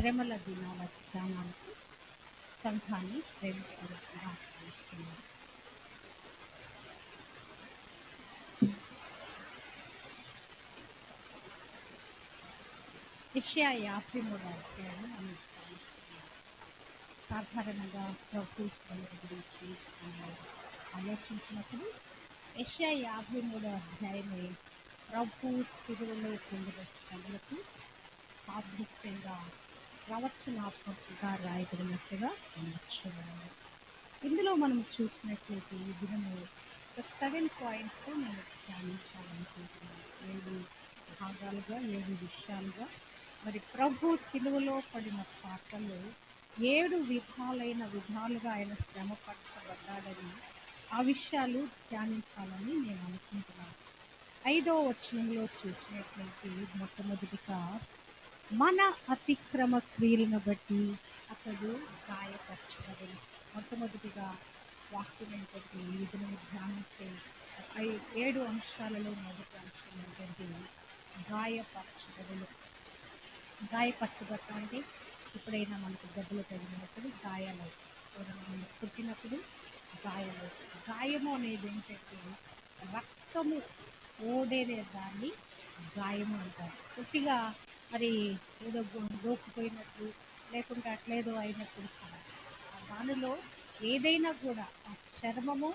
శ్రమల దినాల ధ్యానానికి సంఘాన్ని ప్రేమించవలసిందిగా ఆహ్వానిస్తున్నాను. యెషయా 53వ అధ్యాయం మనం సాధారణంగా ప్రభు శ్రమల గురించి ఆలోచించినప్పుడు యెషయా 53వ అధ్యాయమే ప్రభు తిరువలో పొందిన శ్రమలకు సాదృశ్యంగా ప్రవచనాత్మకంగా రాయబడినట్టుగా చూడాలి. ఇందులో మనం చూసినట్లయితే ఈ దినము 7 పాయింట్స్తో నేను ధ్యానించాలనుకుంటున్నాను. 7 భాగాలుగా 7 విషయాలుగా మరి ప్రభు సిలువలో పడిన పాటలో 7 విధాలుగా ఆయన శ్రమపరచబడ్డాడని ఆ విషయాలు ధ్యానించాలని నేను అనుకుంటున్నాను. 5వ వచనంలో చూసినట్లయితే మొట్టమొదటిగా మన అతిక్రమ క్రియలను బట్టి అతడు గాయపరచబడను. మొట్టమొదటిగా వాక్యం ఏంటంటే ఈ దినం ధ్యానించే 7 అంశాలలో మొదటి అంశం ఏంటంటే గాయపరచబడను. గాయపరచబడటం అంటే ఎప్పుడైనా మనకు దెబ్బలు తగిలినప్పుడు గాయాలు, మనం పుట్టినప్పుడు గాయాలు. గాయము అనేది ఏంటంటే రక్తము ఓడేదే దాన్ని గాయము అంటారు. పుట్టిగా మరి ఏదో దోక్కుపోయినట్టు లేకుంటే అట్లేదో అయినప్పుడు దానిలో ఏదైనా కూడా ఆ చర్మము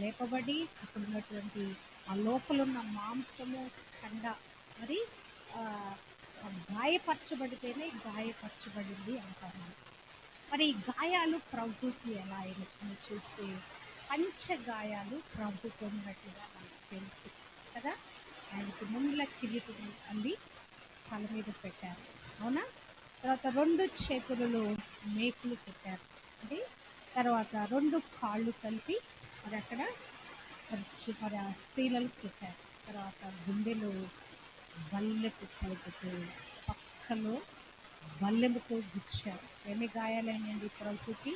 లేపబడి అక్కడ ఉన్నటువంటి ఆ లోపలున్న మాంసము కండ మరి గాయపరచబడితేనే గాయపరచబడింది అంటారు. మరి గాయాలు ప్రభుకి ఎలా అయినట్టు చూస్తే పంచగాయాలు ప్రభు పొందినట్టుగా మనకు తెలుసు కదా. ఆయనకి ముందుల కిరీటం అంది తల మీద పెట్టారు, అవునా. తర్వాత 2 చేతులలో మేకులు పెట్టారు, అంటే తర్వాత 2 కాళ్ళు కలిపి మరి అక్కడ మరి స్త్రీలకు పెట్టారు. తర్వాత గుండెలో బల్లెపు పోటుతో, పక్కలో బల్లెముతో గుచ్చారు. ఎన్ని గాయాలైనండి ప్రభుకి?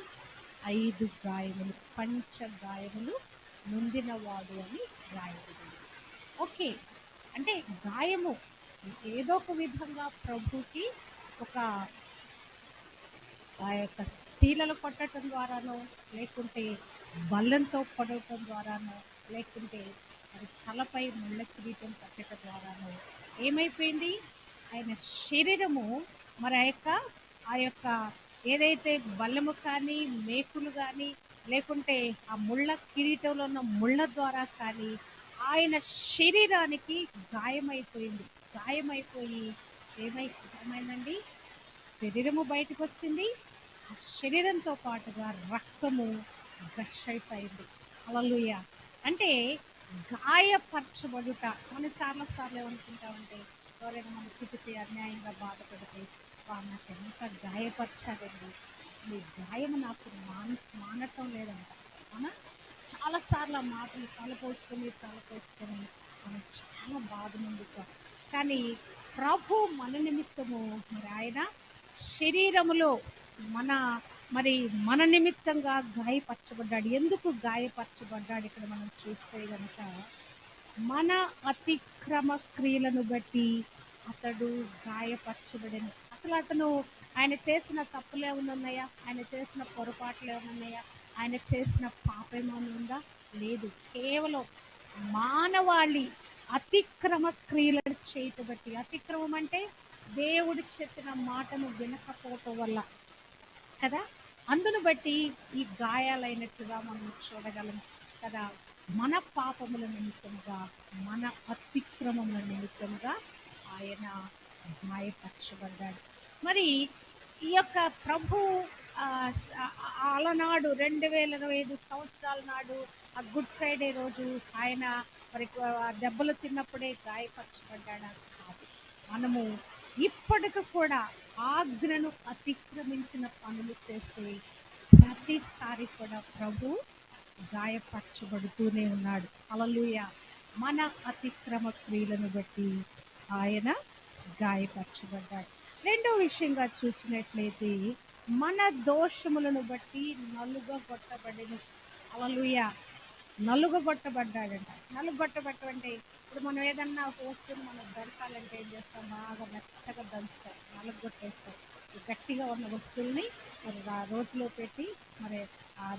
5 గాయములు, పంచగాయములు నొందినవాడు అని రాయబడింది. ఓకే, అంటే గాయము ఏదో ఒక విధంగా ప్రభుకి ఒక ఆ యొక్క స్త్రీలను కొట్టడం ద్వారానో, లేకుంటే బల్లంతో కొట్టడం ద్వారానో, లేకుంటే మరి తలపై ముళ్ళ కిరీటం కట్టడం ద్వారానో ఏమైపోయింది? ఆయన శరీరము మరి ఆ యొక్క ఏదైతే బల్లము కానీ, మేకులు కానీ, లేకుంటే ఆ ముళ్ళ కిరీటంలో ఉన్న ముళ్ళ ద్వారా కానీ ఆయన శరీరానికి గాయమైపోయింది. గాయమైపోయి ఏమైందండి? శరీరము బయటకు వచ్చింది, ఆ శరీరంతో పాటుగా రక్తము గష్ అయిపోయింది. హల్లెలూయా. అంటే గాయపరచబడుట. మనం చాలాసార్లు ఏమనుకుంటామంటే ఎవరైనా మన చుట్టూ అన్యాయంగా బాధపడితే నాకు ఎంత గాయపరచాడండి, మీ గాయం నాకు మానటం లేదంట. అవునా? చాలాసార్లు ఆ మాటలు తలపోసుకొని మనం చాలా బాధ నిండుతాం. కానీ ప్రభు మన నిమిత్తము మరి ఆయన శరీరములో మన నిమిత్తంగా గాయపరచబడ్డాడు. ఎందుకు గాయపరచబడ్డాడు? ఇక్కడ మనం చూస్తే కనుక మన అతిక్రమ క్రియలను బట్టి అతడు గాయపరచబడిన. అసలు అతను ఆయన చేసిన తప్పులు ఏమైనా ఉన్నాయా? ఆయన చేసిన పొరపాట్లు ఏమైనా ఉన్నాయా? ఆయన చేసిన పాపం ఏమైనా ఉందా? లేదు. కేవలం మానవాళి అతిక్రమ క్రియలను చేయటం బట్టి. అతిక్రమం అంటే దేవుడు చెప్పిన మాటను వినకపోవటం వల్ల కదా. అందును బట్టి ఈ గాయాలైనట్టుగా మనం చూడగలం కదా. మన పాపముల నిమిత్తముగా, మన అతిక్రమముల నిమిత్తముగా ఆయన గాయపరచబడ్డాడు. మరి ఈ యొక్క ప్రభు అలనాడు 2025 సంవత్సరాల నాడు ఆ గుడ్ ఫ్రైడే రోజు ఆయన మరి దెబ్బలు తిన్నప్పుడే గాయపరచబడ్డాడు కాదు. మనము ఇప్పటికి కూడా ఆజ్ఞను అతిక్రమించిన పనులు చేస్తే ప్రతిసారి కూడా ప్రభు గాయపరచబడుతూనే ఉన్నాడు. హల్లెలూయా. మన అతిక్రమ క్రియలను బట్టి ఆయన గాయపరచబడ్డాడు. రెండో విషయంగా చూసినట్లయితే మన దోషములను బట్టి నలుగగొట్టబడిన. హల్లెలూయా. నలుగగొట్టబడ్డాడంట. నలుగొట్టబట్టం అంటే ఇప్పుడు మనం ఏదన్నా వస్తువుని మనం దంచాలంటే ఏం చేస్తాం? బాగా మెత్తగా దంచుతాం, నలుగొట్టేస్తాం. గట్టిగా ఉన్న వస్తువుల్ని మరి రోట్లో పెట్టి మరి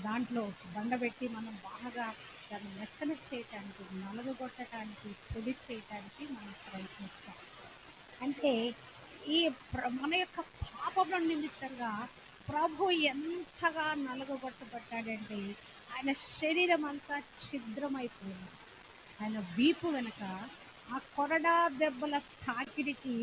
దాంట్లో బండబెట్టి మనం బాగా దాన్ని మెత్తన చేయటానికి, నలగగొట్టడానికి, పొడి చేయటానికి మనం ప్రయత్నిస్తాం. అంటే ఈ మన యొక్క పాపముల నిమిత్తంగా ప్రభు ఎంతగా నలగగొట్టబడ్డాడంటే ఆయన శరీరం అంతా ఛిద్రమైపోయింది. ఆయన వీపు వెనక ఆ కొరడా దెబ్బల తాకిడికి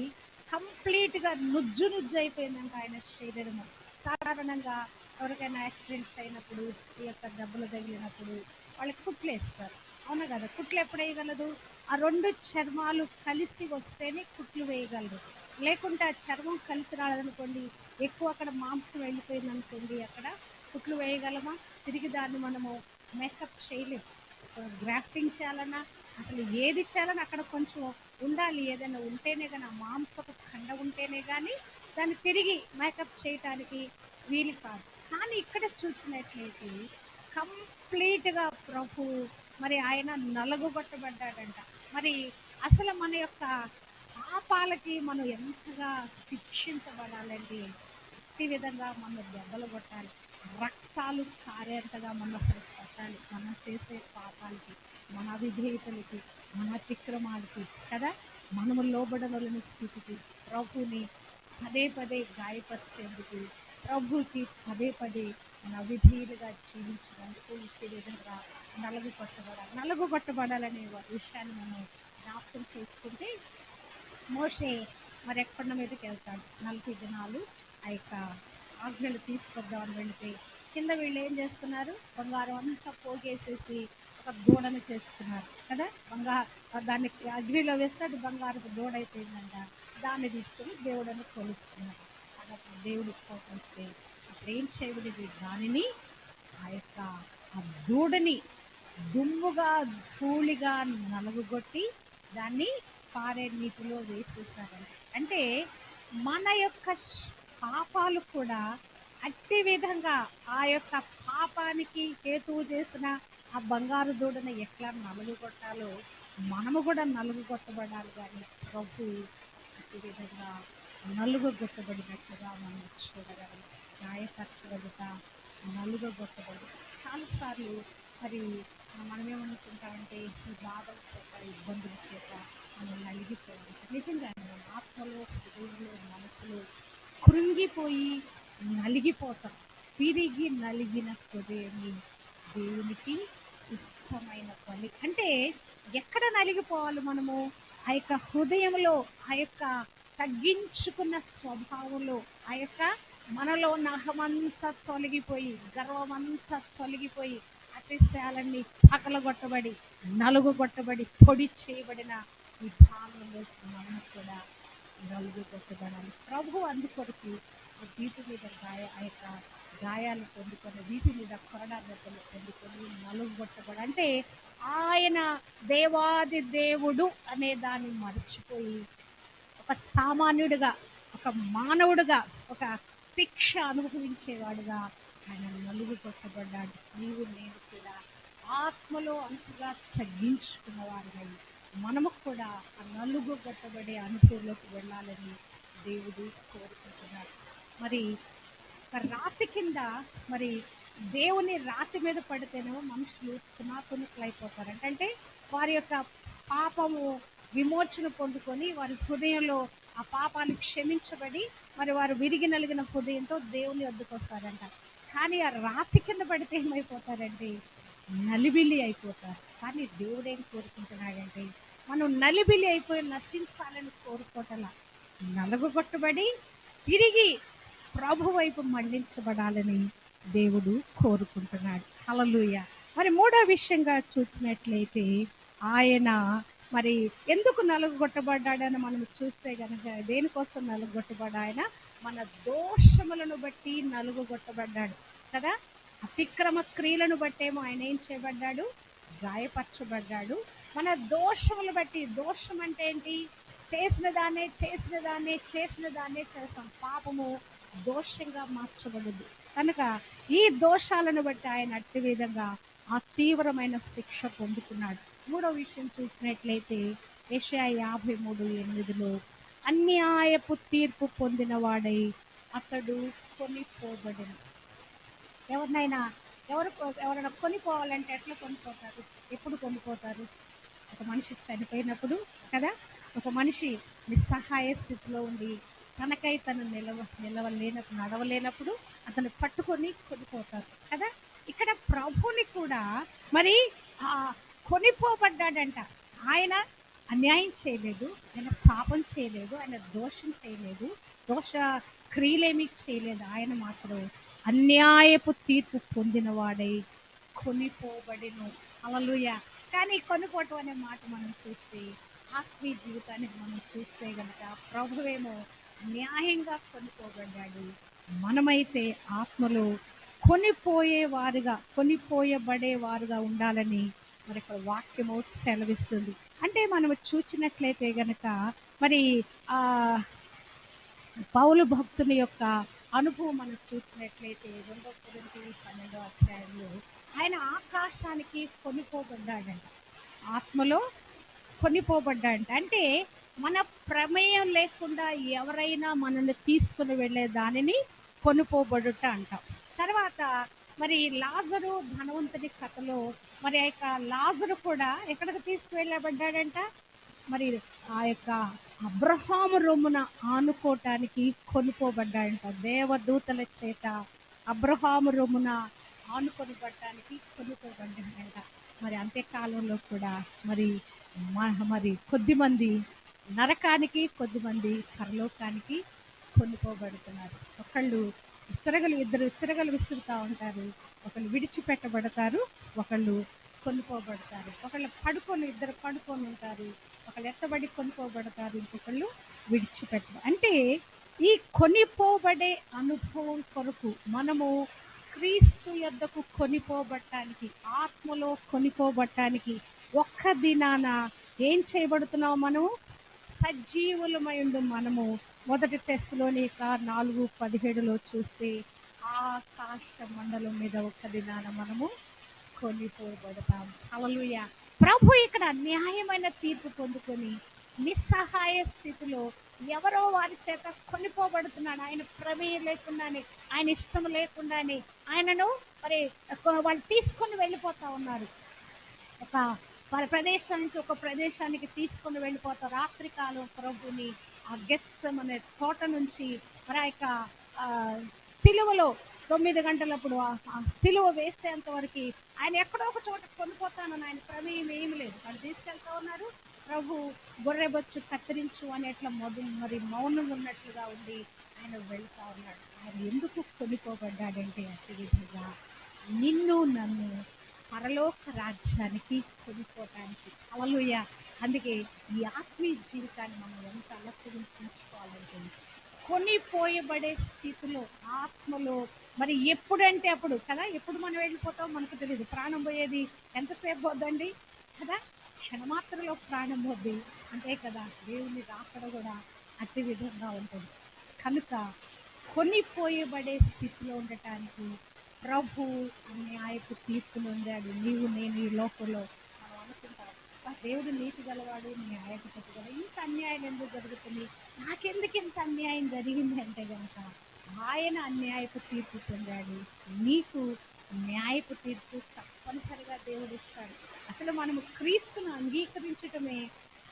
కంప్లీట్గా నుజ్జు నుజ్జు అయిపోయిందంట ఆయన శరీరము. సాధారణంగా ఎవరికైనా యాక్సిడెంట్స్ అయినప్పుడు, ఈ యొక్క దెబ్బలు తగిలినప్పుడు వాళ్ళకి కుట్లు వేస్తారు, అవునా కదా? కుట్లు ఎప్పుడు వేయగలదు? ఆ రెండు చర్మాలు కలిసి వస్తేనే కుట్లు వేయగలరు. లేకుంటే ఆ చర్మం కలిసి రాలేదనుకోండి, ఎక్కువ అక్కడ మాంసం వెళ్ళిపోయింది అనుకోండి, అక్కడ కుట్లు వేయగలమా? తిరిగి దాన్ని మనము మేకప్ చేయలేము. గ్రాఫ్టింగ్ చేయాలన్నా అసలు ఏది చేయాలన్నా అక్కడ కొంచెం ఉండాలి, ఏదైనా ఉంటేనే కానీ, ఆ మాంసపు కండ ఉంటేనే కానీ దాన్ని తిరిగి మేకప్ చేయటానికి వీలు కాదు. కానీ ఇక్కడ చూసినట్లయితే కంప్లీట్గా ప్రభు మరి ఆయన నలగొట్టబడ్డాడంట. మరి అసలు మన యొక్క పాపాలకి మనం ఎంతగా శిక్షించబడాలండి? ఈ విధంగా మన దెబ్బలు కొట్టాలి, రక్తాలు కారేంతగా మన కొట్టాలి, మనం చేసే పాపాలకి, మన అవిధేయతలకి, మన అతిక్రమాలకి కదా, మనము లోబడవలని స్థితికి ప్రభుని పదే పదే గాయపరిచేందుకు, ప్రభుకి పదే పదే మన అవిధేయులుగా జీవించడానికి ఈ విధంగా నలుగుకొట్టబడాలనే విషయాన్ని మనం జ్ఞాపకం చేసుకుంటే, మోషే మరి ఎక్కడ మీదకి వెళ్తాడు 40 దినాలు ఆ యొక్క ఆజ్ఞలు తీసుకొద్దామని వెళితే కింద వీళ్ళు ఏం చేస్తున్నారు? బంగారం అంతా పోగేసేసి ఒక దూడను చేస్తున్నారు కదా. దాన్ని అగ్నిలో వేస్తే అది బంగారపు దూడ అయిపోయిందంట. దాన్ని తీసుకొని దేవుడని కొలుస్తున్నారు. అప్పుడు దేవుడు కోపం వస్తే అప్పుడు ఏం చేయబడింది? దానిని ఆ యొక్క ఆ దూడని దుమ్ముగా ధూళిగా నలుగుగొట్టి దాన్ని పారే నీటిలో వేసేసారండి. అంటే మన యొక్క పాపాలు కూడా అట్టి విధంగా ఆ యొక్క పాపానికి హేతువు చేసిన ఆ బంగారు దూడను ఎట్లా నలుగుగొట్టాలో మనము కూడా నలుగుగొట్టబడాలి. కానీ ప్రభు అట్టి విధంగా నలుగుగొట్టబడినట్టుగా మనం చూడగలం. గాయపరచబడుట, నలుగుగొట్టబడి చాలాసార్లు మరి మనమేమనుకుంటామంటే ఈ బాధల చేత, ఇబ్బందుల చేత మనం నలిగిపోయాం. నిజంగా మనం ఆత్మలో, హృదయంలో, మనసులో కృంగిపోయి నలిగిపోతాం. తిరిగి నలిగిన హృదయాన్ని దేవునికి ఇష్టమైన పని. అంటే ఎక్కడ నలిగిపోవాలి మనము? ఆ యొక్క హృదయంలో, ఆ యొక్క తగ్గించుకున్న స్వభావంలో, ఆ యొక్క మనలో ఉన్న అహమంతా తొలగిపోయి, గర్వమంతా తొలగిపోయి, అతిశయాలన్నీ పగలగొట్టబడి, నలుగుగొట్టబడి, పొడి చేయబడిన ఈ భాగంలో మనం కూడా నలుగుగొట్టబడాలి. ప్రభు అందుకొరకు ఆ వీటి మీద ఆ యొక్క గాయాలు పొందుకొని, వీటి మీద కొరడా దెబ్బలు పొందుకొని నలుగుగొట్టబడి, అంటే ఆయన దేవాది దేవుడు అనే దాన్ని మర్చిపోయి ఒక సామాన్యుడిగా, ఒక మానవుడిగా, ఒక శిక్ష అనుభవించేవాడుగా ఆయన నలుగుగొట్టబడ్డాడు. నీవు నేను కూడా ఆత్మలో అంతగా తగ్గించుకున్న వారిని మనము కూడా ఆ నలుగుగొట్టబడే అనుభవంలోకి వెళ్ళాలని దేవుడు కోరుకుంటున్నాడు. మరి రాతి కింద మరి దేవుని రాతి మీద పడితేనేమో మనుషులు తునాతునుకులైపోతారు. అంటే వారి యొక్క పాపము విమోచన పొందుకొని వారి హృదయంలో ఆ పాపాలు క్షమించబడి మరి వారు విరిగి నలిగిన హృదయంతో దేవుని వద్దకు వస్తారంట. కానీ ఆ రాతి కింద పడితే ఏమైపోతారంటే నలిబిలి అయిపోతారు. కానీ దేవుడు ఏం కోరుకుంటున్నాడంటే మనం నలిబిలి అయిపోయి నశించాలని కోరుకోవటం, నలుగుగొట్టబడి తిరిగి ప్రభు వైపు మళ్లించబడాలని దేవుడు కోరుకుంటున్నాడు. హల్లెలూయా. మరి మూడో విషయంగా చూసినట్లయితే ఆయన మరి ఎందుకు నలుగుగొట్టబడ్డాడని మనం చూస్తే కనుక, దేనికోసం నలుగుగొట్టబడ్డా? ఆయన మన దోషములను బట్టి నలుగుగొట్టబడ్డాడు కదా. అతిక్రమ క్రియలను బట్టేమో ఆయన ఏం చేయబడ్డాడు? గాయపరచబడ్డాడు. మన దోషములు బట్టి, దోషం అంటే ఏంటి? చేసిన దాన్నే చేస్తాం. పాపము దోషంగా మార్చబడదు కనుక ఈ దోషాలను బట్టి ఆయన అట్టి విధంగా ఆ తీవ్రమైన శిక్ష పొందుకున్నాడు. మూడో విషయం చూసినట్లయితే యెషయా 53:8 అన్యాయపు తీర్పు పొందిన వాడై అతడు కొనిపోబడెను. ఎవరినైనా ఎవరైనా కొనిపోవాలంటే ఎట్లా కొనిపోతారు? ఎప్పుడు కొనిపోతారు? ఒక మనిషి చనిపోయినప్పుడు కదా. ఒక మనిషి నిస్సహాయ స్థితిలో ఉండి తనకై తను నిలవలేనప్పుడు, నడవలేనప్పుడు అతను పట్టుకొని కొనిపోతారు కదా. ఇక్కడ ప్రభుని కూడా మరి ఆ కొనిపోబడ్డాడంట. ఆయన అన్యాయం చేయలేదు, ఆయన పాపం చేయలేదు, ఆయన దోషం చేయలేదు, దోష క్రియలేమీ చేయలేదు. ఆయన మాత్రం అన్యాయపు తీర్పు పొందిన వాడై కొనిపోబడిను. హల్లెలూయా. కానీ కొనుక్కోవటం అనే మాట మనం చూస్తే, ఆత్మీయ జీవితానికి మనం చూస్తే గనక ప్రభువేమో న్యాయంగా కొనుక్కోబడ్డాడు. మనమైతే ఆత్మలో కొనిపోయబడేవారుగా ఉండాలని మరి ఇక్కడ వాక్యము సెలవిస్తుంది. అంటే మనం చూసినట్లయితే గనక మరి ఆ పౌలు భక్తుని యొక్క అనుభవం మనం చూసినట్లయితే 2 కొరింథీ 12వ అధ్యాయంలో ఆయన ఆకాశానికి కొనిపోబడ్డాడంట, ఆత్మలో కొనిపోబడ్డాడంట. అంటే మన ప్రమేయం లేకుండా ఎవరైనా మనల్ని తీసుకుని వెళ్ళే దానిని కొనుపోబడుట అంటాం. తర్వాత మరి లాజరు ధనవంతుడి కథలో మరి ఆ యొక్క లాజరు కూడా ఎక్కడికి తీసుకువెళ్ళబడ్డాడంట? మరి ఆ యొక్క అబ్రహాము రొమ్మున ఆనుకోవటానికి కొనుకోబడ్డాడంట. దేవదూతల చేత అబ్రహాము రొమ్మున ఆనుకొనిబడ్డానికి కొనుకోబడ్డాడంట. మరి అంత్యకాలంలో కూడా మరి మరి కొద్దిమంది నరకానికి, కొద్దిమంది పరలోకానికి కొనుకోబడుతున్నారు. ఒకళ్ళు ఇద్దరు విస్తరగలు విసురుతూ ఉంటారు, ఒకళ్ళు విడిచిపెట్టబడతారు, ఒకళ్ళు కొనుకోబడతారు. ఇద్దరు పడుకొని ఉంటారు, ఒకళ్ళు ఎత్తబడి కొనుకోబడతారు, ఇంకొకళ్ళు విడిచిపెట్టరు. అంటే ఈ కొనిపోబడే అనుభవం కొరకు మనము క్రీస్తు యొద్దకు కొనిపోబడటానికి, ఆత్మలో కొనిపోబడటానికి ఒక్క దినాన ఏం చేయబడుతున్నావు? మనము సజీవులమైండు. మనము 1 తెస్సలోనిక 4:17 చూస్తే ఆకాశ మండలం మీద ఒక్క దినాన మనము కొనిపోబడతాం. హల్లెలూయా. ప్రభు ఇక్కడ న్యాయమైన తీర్పు పొందుకొని నిస్సహాయ స్థితిలో ఎవరో వారి చేత కొనిపోబడుతున్నాడు. ఆయన ప్రమేయం లేకుండానే, ఆయన ఇష్టం లేకుండానే ఆయనను మరి వాళ్ళు తీసుకొని వెళ్ళిపోతా ఉన్నారు. ఒక ప్రదేశం నుంచి ఒక ప్రదేశానికి తీసుకొని వెళ్ళిపోతారు. రాత్రికాలం ప్రభుని ఆ గెత్సెమనే తోట నుంచి మరి ఆ యొక్క సిలువలో 9 గంటలప్పుడు ఆ సిలువ వేసేంత వరకు ఆయన ఎక్కడో ఒక చోట కొనిపోతానని ఆయన ప్రమేయం ఏమి లేదు. వాళ్ళు తీసుకెళ్తా ఉన్నారు. ప్రభు గొర్రెబొచ్చు కత్తిరించు అనేట్లా మరి మౌనంగా ఉన్నట్లుగా ఉండి ఆయన వెళ్తా ఉన్నాడు. ఆయన ఎందుకు కొనిపోబడ్డాడంటే అతి విధంగా నిన్ను నన్ను పరలోక రాజ్యానికి కొనుక్కోవటానికి. హల్లెలూయా. అందుకే ఈ ఆత్మీయ జీవితాన్ని మనం ఎంత అలకరించుకోవాలంటే కొనిపోయబడే స్థితిలో ఆత్మలో మరి ఎప్పుడంటే అప్పుడు కదా. ఎప్పుడు మనం వెళ్ళిపోతాం మనకు తెలియదు. ప్రాణం పోయేది ఎంతసేపు పోద్దండి కదా, క్షణమాత్రలో ప్రాణం పోద్ది అంతే కదా. దేవుని రాకడ కూడా అతి విధంగా ఉంటుంది. కనుక కొనిపోయబడే స్థితిలో ఉండటానికి ప్రభు న్యాయపు తీర్పులు ఉండాడు. నీవు నేను ఈ లోకంలో మనం అనుకుంటాం దేవుడు నీతి గలవాడు, న్యాయపతి గల, ఇంత అన్యాయం ఎందుకు జరుగుతుంది, నాకెందుకు ఇంత అన్యాయం జరిగింది అంటే కనుక ఆయన అన్యాయపు తీర్పు పొందాడు. నీకు న్యాయపు తీర్పు తప్పనిసరిగా దేవుడు ఇస్తాడు. అసలు మనము క్రీస్తును అంగీకరించటమే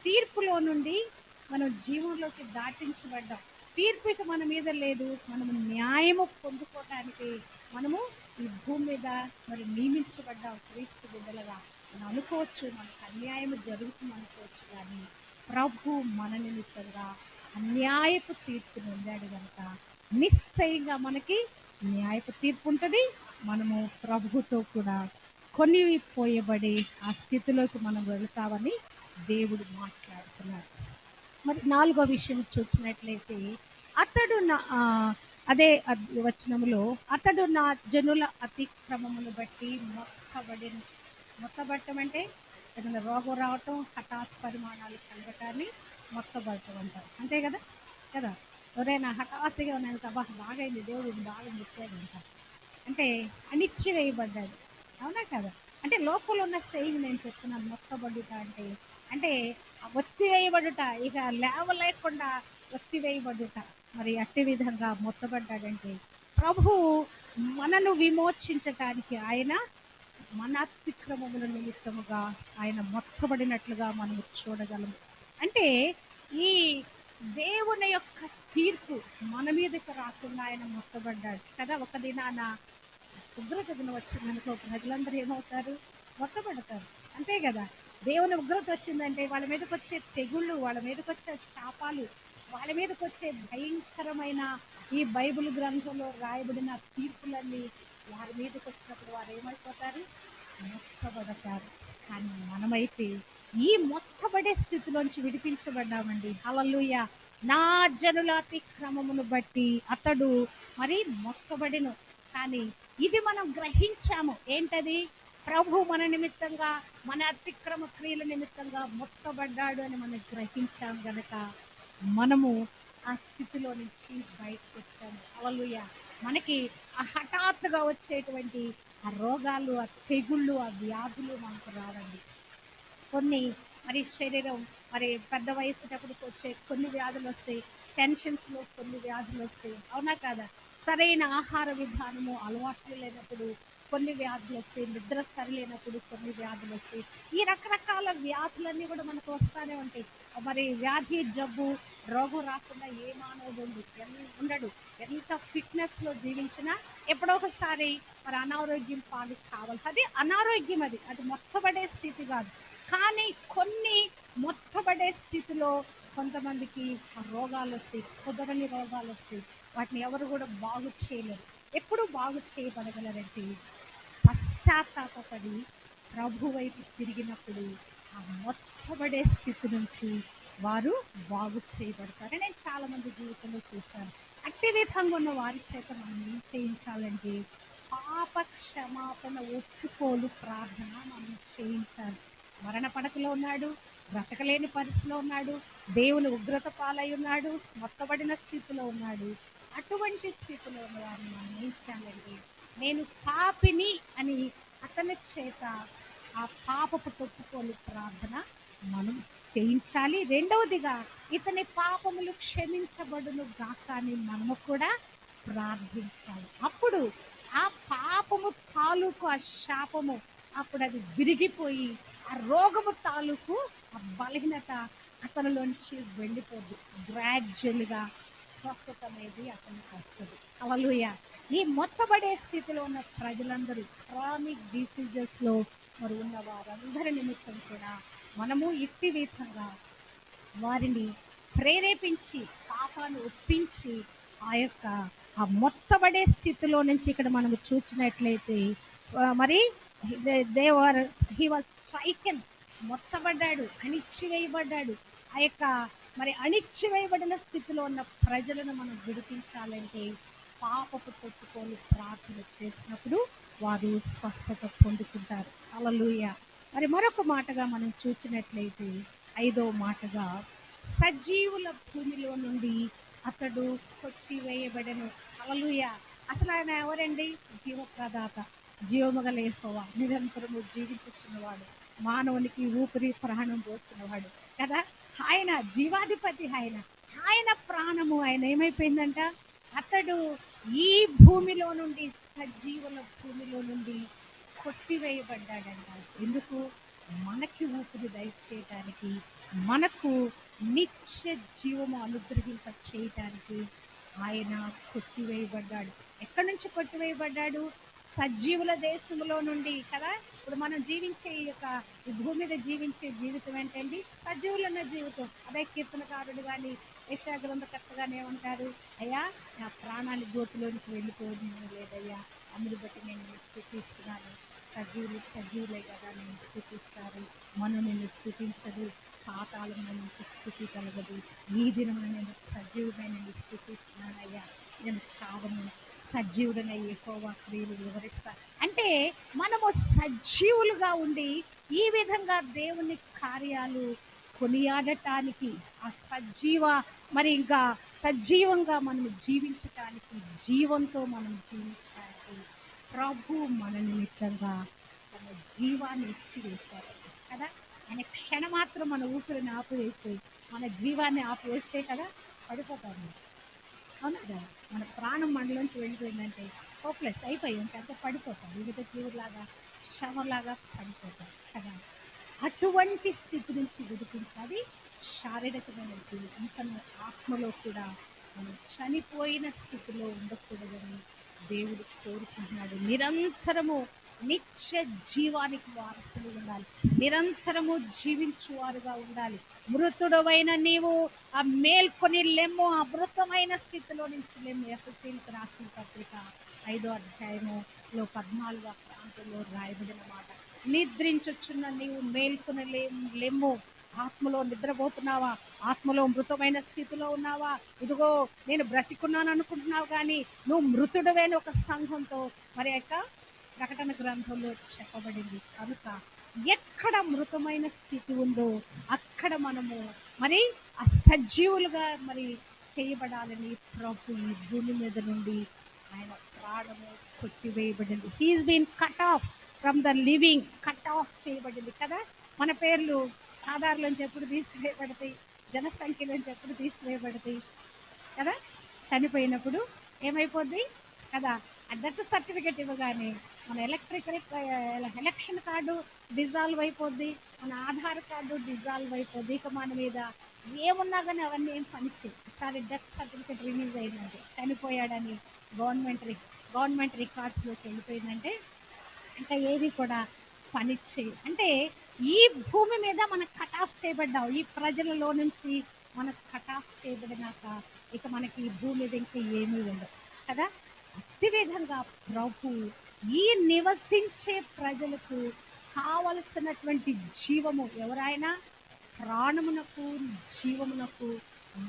తీర్పులో నుండి మనం జీవంలోకి దాటించబడ్డాం. తీర్పు ఇక మన మీద లేదు. మనము న్యాయము పొందుకోవటానికి మనము ఈ భూమి మీద మరి నియమించబడ్డాం క్రీస్తు బిడ్డలుగా. మనం అనుకోవచ్చు మనకు అన్యాయం జరుగుతుంది అనుకోవచ్చు, కానీ ప్రభు మన నిమిత్తంగా అన్యాయపు తీర్పు పొందాడు కనుక నిశ్చయంగా మనకి న్యాయపు తీర్పు ఉంటుంది. మనము ప్రభుతో కూడా కొనిపోయబడి ఆ స్థితిలోకి మనం వెళ్తామని దేవుడు మాట్లాడుతున్నాడు. మరి 4వ విషయం చూసినట్లయితే అతడు అదే వచనములో అతడు నా జనుల అతిక్రమమును బట్టి మొత్తబడటం అంటే ఏదైనా రోగం రావటం, హఠాత్ పరిమాణాలు కలగటాన్ని మొత్తబడటం అంటారు. అంతే కదా కదా. ఎవరైనా హఠాత్తుగా నేను బాగా అయింది, దేవుడు బాగా ముచ్చాడంటారు అంటే అనిచ్చి వేయబడ్డాడు. అవునా కదా. అంటే లోపల ఉన్న స్టేజ్ నేను చెప్తున్నాను. మొత్తబడుట అంటే ఒత్తి వేయబడుట, ఇక లేవలేకుండా ఒత్తి వేయబడుట. మరి అట్టి విధంగా మొత్తబడ్డాడంటే ప్రభు మనను విమోచించటానికి ఆయన మన అతిక్రమముల నిమిత్తముగా ఆయన మొత్తబడినట్లుగా మనము చూడగలము. అంటే ఈ దేవుని యొక్క తీర్పు మన మీదకి రాకుండా ఆయన మొత్తబడ్డాడు కదా. ఒక దినాన ఉగ్రత దినం వచ్చిందనుకో ప్రజలందరూ ఏమవుతారు? మొత్తబడతారు, అంతే కదా. దేవుని ఉగ్రత వచ్చిందంటే వాళ్ళ మీదకి వచ్చే తెగుళ్ళు, వాళ్ళ మీదకి వచ్చే శాపాలు, వాళ్ళ మీదకి వచ్చే భయంకరమైన ఈ బైబిల్ గ్రంథంలో రాయబడిన తీర్పులన్నీ వారి మీదకి వచ్చినప్పుడు వారు ఏమైపోతారు? మొత్తబడతారు. కానీ మనమైతే ఈ మొత్తబడే స్థితిలోంచి విడిపించబడ్డామండి. హల్లెలూయా. నా జనుల అతిక్రమమును బట్టి అతడు మరి మొత్తబడిను. కానీ ఇది మనం గ్రహించాము. ఏంటది? ప్రభు మన నిమిత్తంగా, మన అతిక్రమ క్రియల నిమిత్తంగా మొత్తబడ్డాడు అని మనం గ్రహించాం గనక మనము ఆ స్థితిలో నుంచి బయటకు వచ్చాము. హల్లెలూయా. మనకి ఆ హఠాత్తుగా వచ్చేటువంటి ఆ రోగాలు, ఆ తెగుళ్ళు, ఆ వ్యాధులు మనకు రావండి. కొన్ని మరి శరీరం మరి పెద్ద వయసుటప్పటికి వచ్చే కొన్ని వ్యాధులు వస్తాయి, టెన్షన్స్లో కొన్ని వ్యాధులు వస్తాయి, అవునా కాదా. సరైన ఆహార విధానము అలవాట్లు లేనప్పుడు కొన్ని వ్యాధులు వస్తాయి, నిద్ర సరిలేనప్పుడు కొన్ని వ్యాధులు వస్తాయి. ఈ రకరకాల వ్యాధులన్నీ కూడా మనకు వస్తూనే ఉంటాయి. మరి వ్యాధి జబ్బు రోగం రాకుండా ఏ మానవుడు ఉండడు. ఎంత ఫిట్నెస్లో జీవించినా ఎప్పుడో ఒకసారి మరి అనారోగ్యం పాలు కావాలి. అది అనారోగ్యం, అది మొత్తబడే స్థితి కాదు. కానీ కొన్ని మొత్తబడే స్థితిలో కొంతమందికి రోగాలు వస్తాయి, కుదరని రోగాలు వస్తాయి. వాటిని ఎవరు కూడా బాగు చేయలేరు. ఎప్పుడు బాగు చేయబడగలరంటే పశ్చాత్తాపడి ప్రభు వైపు తిరిగినప్పుడు ఆ మొత్తబడే స్థితి నుంచి వారు బాగు చేయబడతారు. నేను చాలా మంది జీవితంలో చూస్తాను. అట్టి విధంగా ఉన్న వారి చేత మనం ఏం చేయించాలంటే పాప క్షమాపణ ఒప్పుకోలు ప్రార్థన మనం చేయించాలి. మరణ పడకలో ఉన్నాడు, బ్రతకలేని పరిస్థితిలో ఉన్నాడు, దేవుని ఉగ్రత పాలై ఉన్నాడు, మొత్తబడిన స్థితిలో ఉన్నాడు. అటువంటి స్థితిలో ఉన్న వారిని మనం ఏం చేయాలంటే నేను పాపిని అని అతని చేత ఆ పాపపు ఒప్పుకోలు ప్రార్థన మనం చేయించాలి. రెండవదిగా ఇతని పాపములు క్షమించబడును గాక అని మనము కూడా ప్రార్థించాలి. అప్పుడు ఆ పాపము తాలూకు ఆ శాపము అప్పుడు అది విరిగిపోయి ఆ రోగము తాలూకు ఆ బలహీనత అతనిలోంచి వెళ్ళిపోద్ది. గ్రాడ్యువల్గా స్వస్థత అనేది అతనికి వస్తుంది. హల్లెలూయా. ఈ మొత్తబడే స్థితిలో ఉన్న ప్రజలందరూ క్రానిక్ డిసీజెస్లో మరి ఉన్న వారందరి నిమిత్తం కూడా మనము ఇట్టి విధంగా వారిని ప్రేరేపించి పాపాన్ని ఒప్పించి ఆ మొత్తబడే స్థితిలో నుంచి ఇక్కడ మనము చూసినట్లయితే మరి దేవర్ హీ వాజ్ స్ట్రైకెన్, మొత్తబడ్డాడు, అణిచివేయబడ్డాడు. మరి అణిచివేయబడిన స్థితిలో ఉన్న ప్రజలను మనం విడిపించాలంటే పాపపు తొట్టుకొని ప్రార్థన చేసినప్పుడు వారు స్వస్థత పొందుకుంటారు. హల్లెలూయా. మరి మరొక మాటగా మనం చూసినట్లయితే 5వ మాటగా సజీవుల భూమిలో నుండి అతడు కొట్టివేయబడెను. హల్లెలూయా. అసలు ఆయన ఎవరండి? జీవప్రదాత, జీవముగల యెహోవా, నిరంతరము జీవించుచున్నవాడు, మానవునికి ఊపిరి ప్రాణం పోస్తున్నవాడు కదా. ఆయన జీవాధిపతి, ఆయన ప్రాణము ఆయన ఏమైపోయిందంట? అతడు ఈ భూమిలో నుండి, సజీవుల భూమిలో నుండి కొట్టివేయబడ్డాడంట. ఎందుకు? మనకి ఊపిరి దయచేయటానికి, మనకు నిత్య జీవము అనుగ్రహింప చేయటానికి ఆయన కొట్టివేయబడ్డాడు. ఎక్కడి నుంచి కొట్టివేయబడ్డాడు? సజీవుల దేశంలో నుండి కదా. ఇప్పుడు మనం జీవించే ఈ భూమి మీద జీవించే జీవితం ఏంటండి? సజీవులన్న జీవితం. అదే కీర్తనకారుడు కానీ యెషయా గ్రంథకర్త కానీ ఏమంటారు? అయ్యా, నా ప్రాణాన్ని గోతులోనికి వెళ్ళిపోయింది లేదయ్యా, అందుని బట్టి నేను స్థుతిస్తున్నాను. సజీవులే కదా నేను స్థుతిస్తారు, మనం నేను స్థుతించదు, పాతాళం నుంచి స్థుతి కలగదు. ఈ దినం నేను సజీవుడై నేను స్థుతిస్తున్నానయ్యా, నేను చావను, సజీవుడనే యెహోవా క్రియలు వివరిస్తా. అంటే మనము సజీవులుగా ఉండి ఈ విధంగా దేవుని కార్యాలు కొనియాడటానికి, ఆ మరి ఇంకా సజీవంగా మనం జీవించటానికి, జీవంతో మనం జీవించడానికి ప్రభు మన నిమిత్తంగా తన జీవాన్ని ఇచ్చివేశారు కదా. ఆయన క్షణమాత్రం మన ఊపిరిని ఆపివేస్తే, మన జీవాన్ని ఆపివేస్తే కదా పడిపోతాము. అవునా కదా? మన ప్రాణం మనలోంచి వెళ్ళిపోయిందంటే హోప్లెస్ అయిపోయి ఇంకంతా పడిపోతాం, వివిధ జీవులాగా శవంలాగా పడిపోతాం కదా. అటువంటి స్థితి నుంచి విడిపించాలి శారీరకమైన జీవితం. ఇంకా ఆత్మలో కూడా మనం చనిపోయిన స్థితిలో ఉండకూడదని దేవుడు కోరుకుంటున్నాడు. నిరంతరము నిత్య జీవానికి వారసులు ఉండాలి, నిరంతరము జీవించువారుగా ఉండాలి. మృతుడవైన నీవు ఆ మేల్కొని లెమ్ము, అమృతమైన స్థితిలో నుంచి లెమ్ము. ఎఫెసీయులకు రాసిన పత్రిక 5వ అధ్యాయములో 14వ ప్రాంతంలో రాయబడిన మాట. నిద్రించుచున్న నీవు మేల్కొని లెమ్ము. ఆత్మలో నిద్రపోతున్నావా? ఆత్మలో మృతమైన స్థితిలో ఉన్నావా? ఇదిగో నేను బ్రతికున్నాను అనుకుంటున్నావు, కానీ నువ్వు మృతుడవైన ఒక సంఘంతో మరి యొక్క ప్రకటన గ్రంథంలో చెప్పబడింది. కనుక ఎక్కడ మృతమైన స్థితి ఉందో అక్కడ మనము మరి సజీవులుగా మరి చేయబడాలని ప్రభు ఈ భూమి మీద నుండి ఆయన ప్రాణము కొట్టివేయబడింది. He's been cut off from the living, cut off చేయబడింది కదా. మన పేర్లు ఆధార్లోంచి ఎప్పుడు తీసివేయబడతాయి? జనసంఖ్యలోంచి ఎప్పుడు తీసివేయబడతాయి కదా? చనిపోయినప్పుడు ఏమైపోద్ది కదా. డెత్ సర్టిఫికెట్ ఇవ్వగానే మన ఎలక్షన్ కార్డు డిజాల్వ్ అయిపోద్ది, మన ఆధార్ కార్డు డిజాల్వ్ అయిపోద్ది. ఇక మన మీద ఏమున్నా కానీ అవన్నీ ఏం పనిచేయి. ఒకసారి డెత్ సర్టిఫికెట్ రిలీజ్ అయిందంటే, చనిపోయాడని గవర్నమెంట్ రికార్డ్స్లోకి వెళ్ళిపోయిందంటే ఇంకా ఏది కూడా పనిచేయి. అంటే ఈ భూమి మీద మనకు కట్ ఆఫ్ చేయబడ్డాం. ఈ ప్రజలలో నుంచి మనకు కట్ ఆఫ్ చేయబడినాక ఇక మనకి ఈ భూమి మీద ఇంకా ఏమీ ఉండదు కదా. అదేవిధంగా ప్రభు ఈ నివసించే ప్రజలకు కావలసినటువంటి జీవము ఎవరైనా ప్రాణమునకు జీవమునకు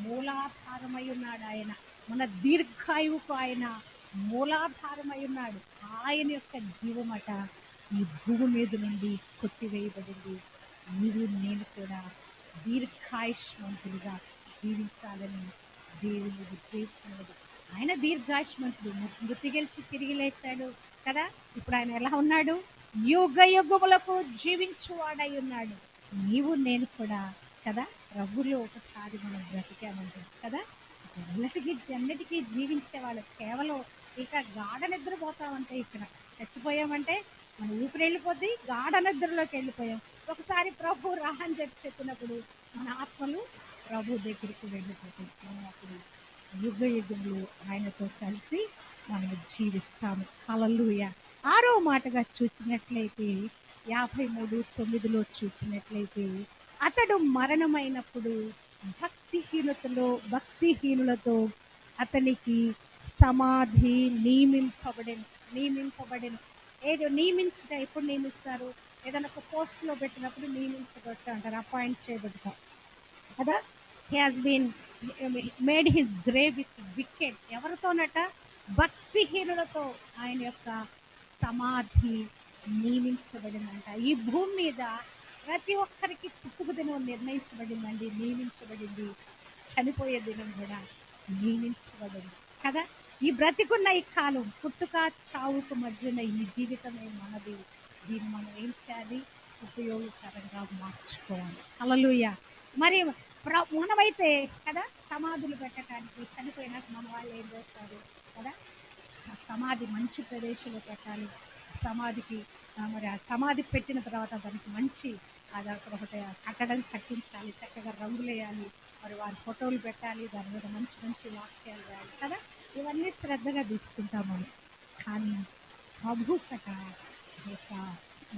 మూలాధారమై ఉన్నాడు ఆయన. మన దీర్ఘాయువుకు ఆయన మూలాధారమై ఉన్నాడు. ఆయన యొక్క జీవమట ఈ భూమి మీద నుండి కొట్టివేయబడింది. నీవు నేను కూడా దీర్ఘాయుష్మంతులుగా జీవించాలని దేవుని ఉద్దేశించినది. ఆయన దీర్ఘాయుష్మంతుడు, మృతి గెలిచి తిరిగి లేచాడు కదా. ఇప్పుడు ఆయన ఎలా ఉన్నాడు? యుగ యుగములకు జీవించువాడై ఉన్నాడు. నీవు నేను కూడా కదా ప్రభులో ఒకసారి మనం బ్రతికామంటాం కదా. అన్నిటికీ జీవించే వాళ్ళు కేవలం ఇక గాఢ నిద్రపోతామంటే, ఇక్కడ చచ్చిపోయామంటే మన ఊపిరి వెళ్ళిపోద్ది, గాఢ నిద్రలోకి వెళ్ళిపోయాం. ఒకసారి ప్రభు రా అని చెప్పినప్పుడు మన ఆత్మలు ప్రభు దగ్గరికి వెళ్ళిపోతాయి. మనం అప్పుడు యుగ యుగములు ఆయనతో కలిసి మనం జీవిస్తాము. హల్లెలూయా. 6వ మాటగా చూసినట్లయితే 53:9 చూసినట్లయితే, అతడు మరణమైనప్పుడు భక్తిహీనులతో అతనికి సమాధి నియమింపబడెను. ఏదో నియమించుట ఎప్పుడు నియమిస్తారు? ఏదైనా ఒక పోస్ట్లో పెట్టినప్పుడు నియమించబడతా అంటారు, అపాయింట్ చేయబడతాం కదా. He has been made his grave with wicked. ఎవరితోనట? భక్తిహీనులతో ఆయన యొక్క సమాధి నియమించబడిందంట. ఈ భూమి మీద ప్రతి ఒక్కరికి పుట్టుక దినం నిర్ణయించబడిందండి, నియమించబడింది. చనిపోయే దినం కూడా నియమించబడింది కదా. ఈ బ్రతికున్న ఈ కాలం, పుట్టుక చావుకు మధ్యన ఈ జీవితమే మనది. దీన్ని మనం ఏం చేయాలి? ఉపయోగకరంగా మార్చుకోవాలి. హల్లెలూయా. మరి మనమైతే కదా సమాధులు పెట్టడానికి చనిపోయినాక మన వాళ్ళు ఏం చేస్తారు కదా, సమాధి మంచి ప్రదేశంలో పెట్టాలి. సమాధికి మరి ఆ సమాధి పెట్టిన తర్వాత దానికి మంచి అది అక్కడ ఒకటి కట్టడం కట్టించాలి, చక్కగా రంగులు వేయాలి, మరి వారి ఫోటోలు పెట్టాలి, దాని మీద మంచి మంచి వాక్యాలు రాయాలి కదా. ఇవన్నీ శ్రద్ధగా తీసుకుంటాము. కానీ ప్రభు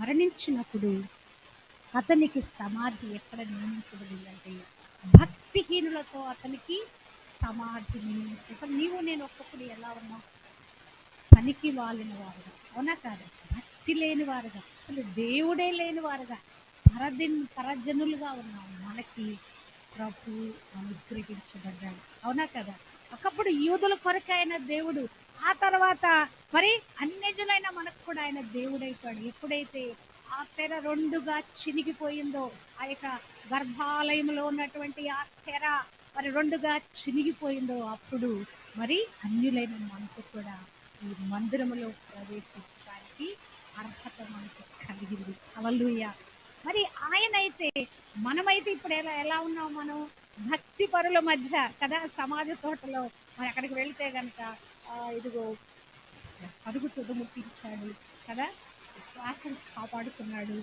మరణించినప్పుడు అతనికి సమాధి ఎక్కడ నియమించబడిందంటే భక్తిహీనులతో అతనికి సమాధి నియమించి. ఇప్పుడు నీవు నేను ఒక్కొక్కడు ఎలా ఉన్నాం? పనికి వాలిన వారుగా, అవునా కాదు? భక్తి లేని వారుగా, అసలు దేవుడే లేని వారుగా, పరజనులుగా ఉన్నాం. మనకి ప్రభు అనుగ్రహించబడ్డాడు, అవునా కదా. ఒకప్పుడు యూదుల కొరకు ఆయన దేవుడు, ఆ తర్వాత మరి అన్యజనులైన మనకు కూడా ఆయన దేవుడైపోయాడు. ఎప్పుడైతే ఆ తెర రెండుగా చినిగిపోయిందో, ఆ యొక్క గర్భాలయంలో ఉన్నటువంటి ఆ తెర మరి రెండుగా చినిగిపోయిందో, అప్పుడు మరి అన్యులైన మనకు కూడా ఈ మందిరములో ప్రవేశించడానికి అర్హత మనకు కలిగింది. హల్లెలూయా. మరి ఆయన అయితే, మనమైతే ఇప్పుడు ఎలా ఉన్నాం మనం? భక్తి పరుల మధ్య కదా, సమాధి తోటలో మరి అక్కడికి వెళితే గనక ఇదిగో అడుగు తుదముట్టించాడు కదా, శ్వాసను కాపాడుకున్నాడు,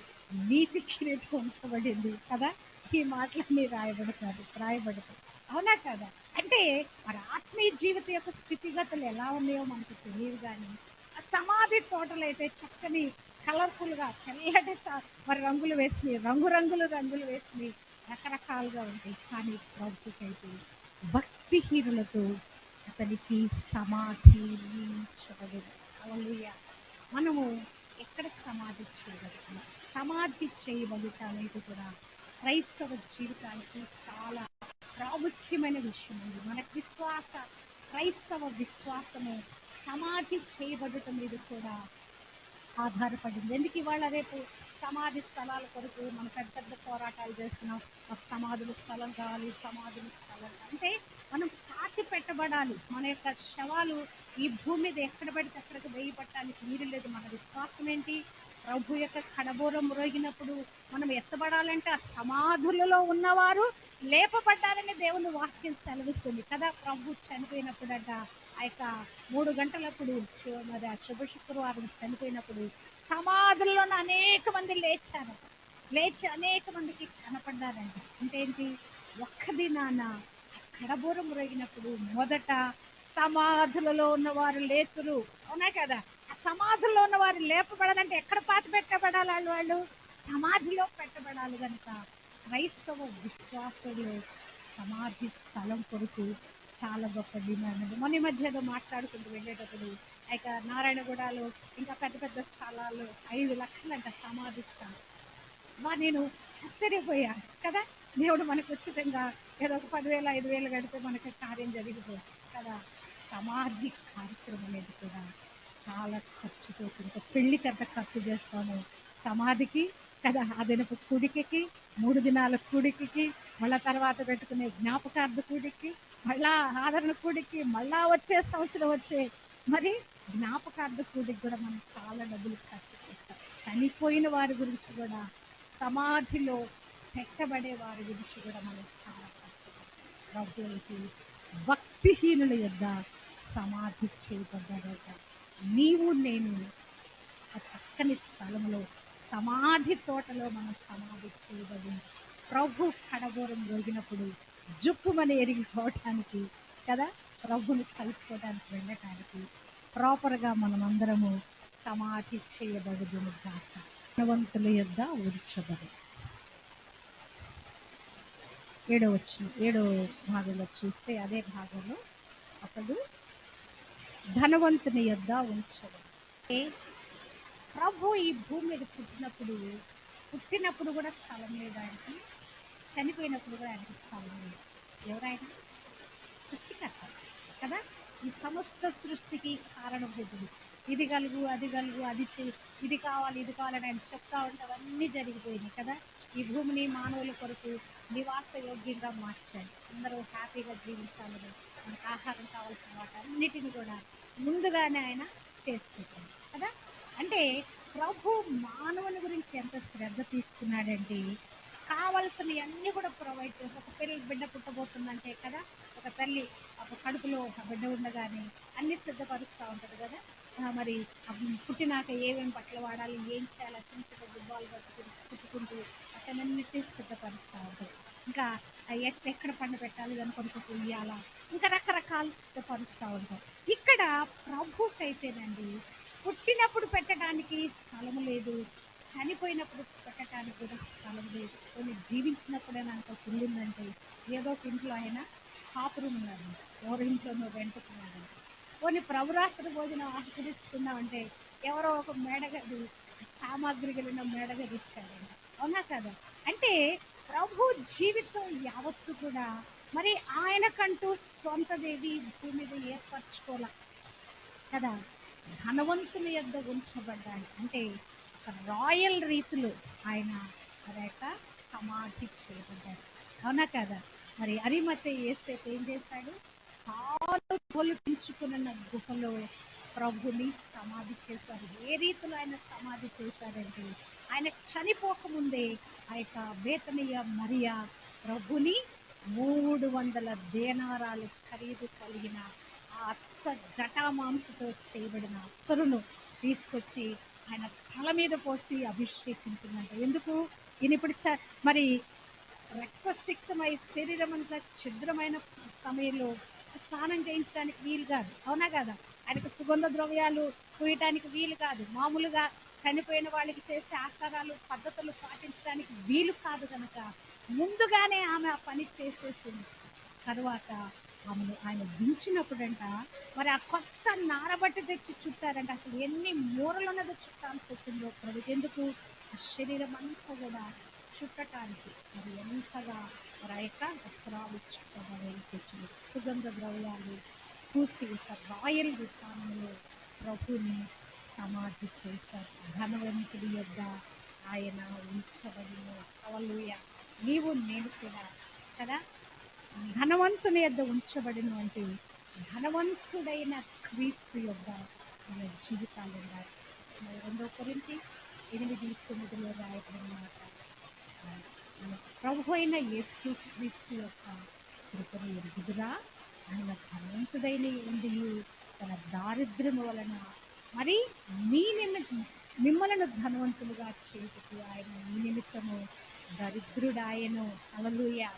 నీతి కిరీటం ఉంచబడింది కదా, ఈ మాటలన్నీ రాయబడతాయి. అవునా కదా? అంటే మరి ఆత్మీయ జీవితం యొక్క స్థితిగతులు ఎలా ఉన్నాయో మనకు తెలియదు, కానీ ఆ సమాధి తోటలు అయితే చక్కని కలర్ఫుల్ గా తెల్లటి మరి రంగులు వేసి రకరకాలుగా ఉంటాయి. కానీ ప్రభుకైతే భక్తిహీనులతో అతనికి సమాధి నియమించబడింది. హల్లెలూయా. మనము ఎక్కడ సమాధి చేయబడుతున్నాం? సమాధి చేయబడుట అనేది కూడా క్రైస్తవ జీవితానికి చాలా ప్రాముఖ్యమైన విషయం ఉంది. మన క్రైస్తవ విశ్వాసము సమాధి చేయబడుట మీద కూడా ఆధారపడింది. ఎందుకు ఇవాళ రేపు సమాధి స్థలాల కొరకు మనం పెద్ద పెద్ద పోరాటాలు చేస్తున్నాం. మాకు సమాధుల స్థలం కావాలి, సమాధుల స్థలం అంటే మనం పాతి పెట్టబడాలి. మన యొక్క శవాలు ఈ భూమి మీద ఎక్కడ పడితే అక్కడికి వేయబట్టడానికి వీలు లేదు. మన విశ్వాసం ఏంటి? ప్రభు యొక్క కడబోరం మ్రోగినప్పుడు మనం ఎత్తబడాలంటే ఆ సమాధులలో ఉన్నవారు లేపబడ్డారని దేవుని వాక్యం సెలవిస్తుంది కదా. ప్రభు చనిపోయినప్పుడట ఆ యొక్క 3 గంటలప్పుడు మరి ఆ శుభ శుక్రవారం చనిపోయినప్పుడు సమాధుల్లో అనేక మంది లేచి అనేక మందికి కనపడ్డారంట. అంటే ఏంటి? ఒక్క దినాన కడబోరం మ్రోగినప్పుడు మొదట సమాధులలో ఉన్నవారు లేతురు. అవునా కదా? ఆ సమాధుల్లో ఉన్నవారు లేపబడాలంటే ఎక్కడ పాతి పెట్టబడాలి? వాళ్ళు సమాధిలో పెట్టబడాలి. కనుక క్రైస్తవ విశ్వాసులు సమాధి స్థలం కొరకు చాలా గొప్ప డిమాండ్. మన మధ్య ఏదో మాట్లాడుకుంటూ వెళ్ళేటప్పుడు ఇక నారాయణగూడలో ఇంకా పెద్ద పెద్ద స్థలాలు 5 లక్షలంట సమాధి స్థలం. నేను ఆశ్చర్యపోయాను కదా. దేవుడు మనకు ఉచితంగా ఏదో ఒక 10,000 5,000 కడితే మనకి కార్యం జరిగిపోతుంది కదా. సమాధి కార్యక్రమం అనేది కూడా చాలా ఖర్చుతో ఇంకా పెళ్లికి ఎంత ఖర్చు చేస్తాము సమాధికి కదా. అదనపు కూడికి, 3 దినాల కూడికి, మళ్ళా తర్వాత పెట్టుకునే జ్ఞాపకార్థ కూడికి, మళ్ళా ఆదరణ కూడికి, మళ్ళా వచ్చే సంవత్సరం వచ్చే మరి జ్ఞాపకార్థ కూడికి కూడా మనం చాలా డబ్బులు ఖర్చు చేస్తాం. చనిపోయిన వారి గురించి కూడా, సమాధిలో పెట్టబడే వారి గురించి కూడా మనం చాలా ఖర్చు చేస్తాం. భక్తిహీనుల యొద్ద సమాధి చేయబడ్డారట. నీవు నేను ఆ చక్కని స్థలంలో సమాధి తోటలో మనం సమాధి చేయబడి ప్రభు కడబోరం రోజునప్పుడు జుక్కుమని ఎరిగిపోవటానికి కదా, ప్రభుని కలుసుకోవడానికి వెళ్ళటానికి ప్రాపర్గా మనం అందరము సమాధి చేయబడుదును గాక. ధనవంతుల యొద్ద ఊడ్చబడి 7వ భాగంలో చూస్తే అదే భాగంలో అతడు ధనవంతుని యొద్ద ఉంచబడి. ప్రభు ఈ భూమి మీద పుట్టినప్పుడు కూడా స్థలం లేదు ఆయనకి, చనిపోయినప్పుడు కూడా ఆయనకి స్థలం లేదు. ఎవరైనా సృష్టికర్త కదా, ఈ సమస్త సృష్టికి కారణభూతుడు. ఇది కలుగు అది కలుగు ఇది కావాలి ఇది కావాలని ఆయన చెప్తా ఉంటే అవన్నీ జరిగిపోయినాయి కదా. ఈ భూమిని మానవుల కొరకు నివాస యోగ్యంగా మార్చాడు. అందరూ హ్యాపీగా జీవించాలని, మనకు ఆహారం కావాల్సిన వాటన్నిటిని కూడా ముందుగానే ఆయన చేసుకుంటాడు కదా. అంటే ప్రభు మానవుని గురించి ఎంత శ్రద్ధ తీసుకున్నాడంటే కావలసినవి అన్నీ కూడా ప్రొవైడ్ చేసి, ఒక బిడ్డ పుట్టబోతుందంటే కదా, ఒక తల్లి ఒక కడుపులో ఒక బిడ్డ ఉండగానే అన్ని సిద్ధపరుస్తూ ఉంటుంది కదా. మరి పుట్టినాక ఏమేమి బట్టలు వాడాలి, ఏం చేయాలి, చిన్న చిన్న గుబ్బాలు పుట్టుకుంటూ అతనన్నిటి సిద్ధపరుస్తూ ఉంటుంది. ఇంకా ఎక్కడ పండు పెట్టాలి, దాని కొరకు ఇయ్యాలా, ఇంకా రకరకాలు సిద్ధపరుస్తూ ఉంటాం. ఇక్కడ ప్రభుకైతేనండి పుట్టినప్పుడు పెట్టడానికి స్థలము లేదు, చనిపోయినప్పుడు పెట్టడానికి కూడా స్థలం లేదు. కొన్ని జీవించినప్పుడైనా అంత ఉండిందంటే ఏదో ఒక ఇంట్లో అయినా కాపురం ఉన్నాడు, ఎవరి ఇంట్లోనో రెంటుకున్నాడు. కొన్ని ప్రభురాష్ట్ర భోజనం ఆస్వాదిస్తున్నామంటే ఎవరో ఒక మేడగది సామాగ్రి కలిగిన మేడగది ఇస్తాడండి. అవునా కదా? అంటే ప్రభు జీవితం యావత్తు కూడా మరి ఆయనకంటూ సొంతదేవి భూమి మీద ఏర్పరచుకోలే కదా. ధనవంతుని యొద్ద ఉంచబడ్డాడు. అంటే ఒక రాయల్ రీతిలో ఆయన యొక్క సమాధి చేయబడ్డాడు. అవునా కదా? మరి అరిమతయి యేసేపు ఏం చేశాడు? పాలు తొలిపించుకున్న గుహలో ప్రభుని సమాధి చేశారు. ఏ రీతిలో ఆయన సమాధి చేశారంటే ఆయన చనిపోకముందే ఆ యొక్క బేతనీయ మరియా ప్రభుని 300 దేనారాలు ఖరీదు కలిగిన ఆ అత్త జటామాంసతో చేయబడిన అత్తరును తీసుకొచ్చి ఆయన తల మీద పోసి అభిషేకించిందంట. ఎందుకు? ఈయన ఇప్పుడు మరి రక్తసిక్తమై శరీరం అంతా ఛిద్రమైన సమయంలో స్నానం చేయించడానికి వీలు కాదు, అవునా కదా? ఆయనకు సుగంధ ద్రవ్యాలు పూయటానికి వీలు కాదు, మామూలుగా చనిపోయిన వాళ్ళకి చేసే ఆచారాలు పద్ధతులు పాటించడానికి వీలు కాదు కనుక ముందుగానే ఆమె ఆ పని చేసేసింది. తర్వాత ఆమెను ఆయన దించినప్పుడంట మరి ఆ కొత్త నారబట్టి తెచ్చి చుట్టారంట. అసలు ఎన్ని మూరలు ఉన్నదో చుట్టాల్సి వచ్చిందో ప్రభుకి. ఎందుకు? ఆ శరీరం అంతా కూడా చుట్టటానికి మరి ఎంతగా మరి ఆ యొక్క వస్త్రాలు చుట్టబడి సుగంధ ద్రవ్యాలు పూర్తి రాయల్ విధానంలో ప్రభుని సమాధి చేశారు. ధనవంతుడి యొద్ద ఆయన ఉంచబడిన. హల్లెలూయా. నీవు నేను కూడా కదా ధనవంతుని యొద్ద ఉంచబడిన అంటే ధనవంతుడైన క్రీస్తు యొద్ద మన జీవితాలు ఉండాలి. 2 కొరింథీ 8:9 రాయబడిన మాట, ప్రభు అయిన యేసు క్రీస్తు యొక్క కృపను ఎరుగుదురా, ఆయన ధనవంతుడైన ఉండి తన దారిద్ర్యము వలన మరి మిమ్మలను ధనవంతులుగా చేసి ఆయన మీ నిమిత్తము దరిద్రుడాయను. హల్లెలూయా.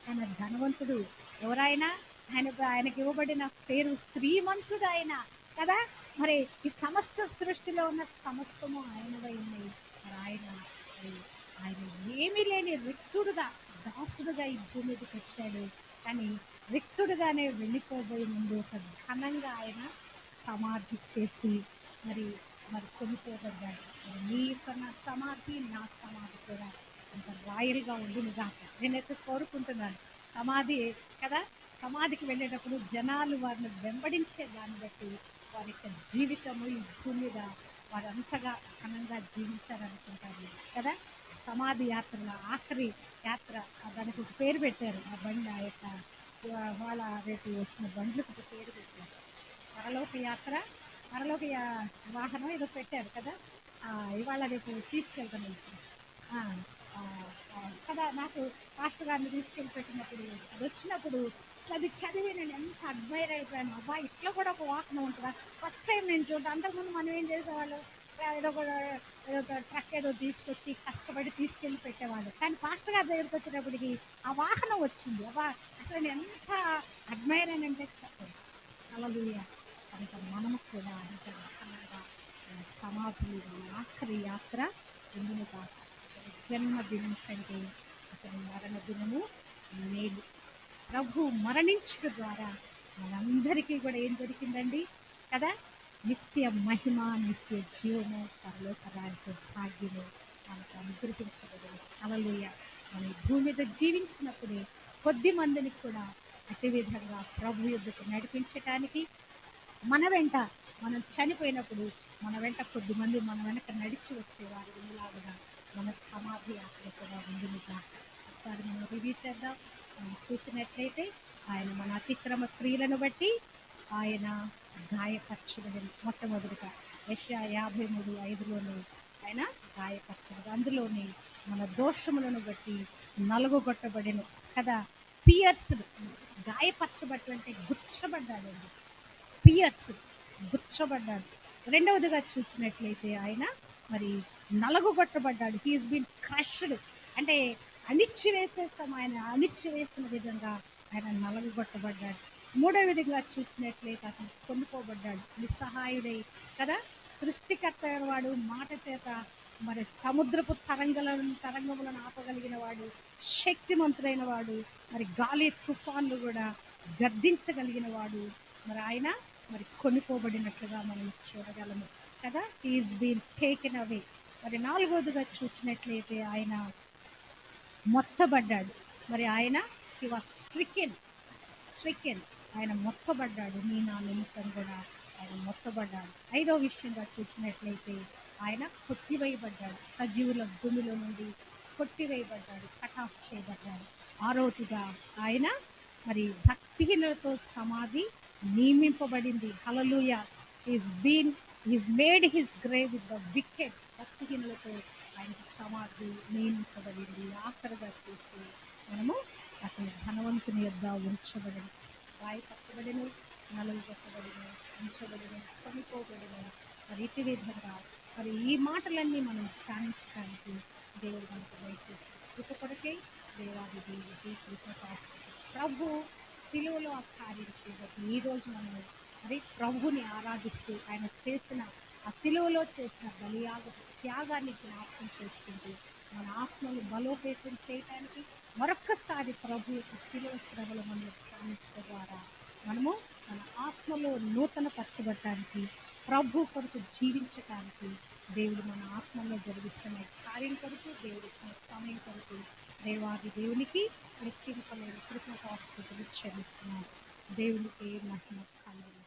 ఆయన ధనవంతుడు. ఎవరైనా ఆయనకి ఇవ్వబడిన పేరు శ్రీమంతుడు ఆయన కదా. మరి ఈ సమస్త సృష్టిలో ఉన్న సమస్తము ఆయనవై ఉన్నాయి. మరి ఆయన ఏమీ లేని రిక్తుడుగా దాసుడుగా ఈ భూమి మీదకి వచ్చాడు. కానీ రిక్తుడుగానే వెళ్ళిపోబోయే ముందు ఒక ఘనంగా ఆయన సమాధి చేసి మరి కొనిపోబడ్డాడు. నీ సమాధి నా సమాధి కూడా అంత రాయల్గా ఉండునుగా నేనైతే కోరుకుంటున్నాను. సమాధి కదా, సమాధికి వెళ్ళేటప్పుడు జనాలు వారిని వెంబడించే దాన్ని బట్టి వారి యొక్క జీవితము ఈ భూమి మీద వారు అంతగా ఘనంగా జీవించారనుకుంటారు కదా. సమాధి యాత్రలో ఆఖరి యాత్ర దానికి ఒక పేరు పెట్టారు. ఆ బండి ఆ యొక్క వాళ్ళ రేపు వచ్చిన బండ్లకు ఒక పేరు పెట్టారు. పరలోక యాత్ర, పరలోక వాహనం ఏదో పెట్టారు కదా. ఇవాళ రేపు తీసుకెళ్తాను కదా. నాకు పాస్టర్ గారిని తీసుకెళ్ళి పెట్టినప్పుడు అది వచ్చినప్పుడు అది చదివి నేను ఎంత అడ్మైర్ అయిపోయాను. అబ్బా, ఇట్లా కూడా ఒక వాహనం ఉంటుందా? ఫస్ట్ టైం నేను చూద్దాం. అంతకుముందు మనం ఏం చేసేవాళ్ళు, ఏదో ట్రక్ ఏదో తీసుకొచ్చి కష్టపడి తీసుకెళ్ళి పెట్టేవాళ్ళు. కానీ పాస్టర్ గారి దగ్గరికి వచ్చేటప్పటికి ఆ వాహనం వచ్చింది. అబ్బా, అసలు నేను ఎంత అడ్మైర్ అయినంటే చెప్పండి. హల్లెలూయా. అంత మనము కూడా అంత రకంగా సమాధి ఆఖరి యాత్ర ఎందుకు కాదు. జన్మదినం కంటే అతని మరణ దినము మేలు. ప్రభు మరణించడం ద్వారా మనందరికీ కూడా ఏం దొరికిందండి కదా, నిత్య మహిమ, నిత్య జీవము, పరలోక రాజ్య భాగ్యము మనకు అనుగ్రహించబడింది. హల్లెలూయా. మనం భూమి మీద జీవించినప్పుడే కొద్ది మందిని కూడా అదే విధంగా ప్రభు యొద్దకు నడిపించటానికి మన వెంట మనం చనిపోయినప్పుడు మన వెంట కొద్ది మంది మన వెనక నడిచి వచ్చేవారు ఇలాగా మన సమాధి యాత్ర కూడా ముందుగా ఒకసారి మనం రివ్యూ చేద్దాం. మనం చూసినట్లయితే ఆయన మన అతిక్రమ క్రియలను బట్టి ఆయన గాయపరచబడింది. మొట్టమొదటిగా యెషయా 53:5లోనే ఆయన గాయపరచబడి, అందులోని మన దోషములను బట్టి నలుగుగొట్టబడిన కదా. పియర్స్డ్, గాయపరచబడి అంటే గుచ్చబడ్డాడండి. పియర్స్, గుచ్చబడ్డాడు. రెండవదిగా చూసినట్లయితే ఆయన మరి నలుగుగొట్టబడ్డాడు. హీఈస్ బీన్ క్రష్డ్ అంటే అణిచివేసేస్తాం, ఆయన అణిచివేసిన విధంగా ఆయన నలుగుగొట్టబడ్డాడు. మూడవ విధంగా చూసినట్లయితే అతను కొనుక్కోబడ్డాడు, నిస్సహాయుడై కదా. సృష్టికర్త వాడు, మాట చేత మరి సముద్రపు తరంగములను ఆపగలిగిన వాడు, శక్తిమంతుడైన వాడు, మరి గాలి తుఫాన్లు కూడా గర్దించగలిగిన వాడు, మరి ఆయన మరి కొనుక్కోబడినట్లుగా మనం చూడగలము కదా. He's been taken away. మరి నాలుగవదిగా చూసినట్లయితే ఆయన మొత్తబడ్డాడు. మరి ఆయన హి వాస్ స్ట్రికెన్, ఆయన మొత్తబడ్డాడు. నీ నా నిమిత్తం కూడా ఆయన మొత్తబడ్డాడు. ఐదవ విషయంగా చూసినట్లయితే ఆయన కొట్టివేయబడ్డాడు. సజీవుల భూమిలో నుండి కొట్టివేయబడ్డాడు, కట్ ఆఫ్ చేయబడ్డాడు. ఆరోతిగా ఆయన మరి భక్తిహీనులతో సమాధి నియమింపబడింది. Hallelujah. Is made his grave with the wicked. భక్తిహీనులతో ఆయనకు సమాధి నియమించబడింది. ఆఖరిగా చూసి మనము అతని ధనవంతుని యొద్ద ఉంచబడిన, గాయపరచబడిన, నలుగొట్టబడిన, ఉంచబడిన, కొనిపోబడిన. మరి ఇటు విధంగా మరి ఈ మాటలన్నీ మనం ధ్యానించడానికి దేవుడు మనకు దయచేసి కృప కొరకే దేవాది దేవుడికి కృతజ్ఞతాస్తుతులు. ప్రభు సిలువలో ఆ కార్యం చేయబట్టి ఈ రోజు మనము మరి ప్రభుని ఆరాధిస్తూ ఆయన చేసిన ఆ సిలువలో చేసిన బలియాగ త్యాగాన్ని జ్ఞాపకం చేసుకుంటూ మన ఆత్మను బలోపేతం చేయడానికి మరొక్కసారి ప్రభు యొక్క సిలువ శ్రమలు మనం ధ్యానించడం ద్వారా మనము మన ఆత్మలో నూతన పరచబడటానికి, ప్రభు కొరకు జీవించటానికి దేవుడు మన ఆత్మలో జరిగిస్తున్న కార్యం కొరకు, దేవుడు ఇచ్చిన సమయం కొరకు దేవాది దేవునికి లెక్కింపలేని కృతజ్ఞతాస్తుతులు చెల్లిస్తున్నాం. దేవునికి మహిమ కలుగును.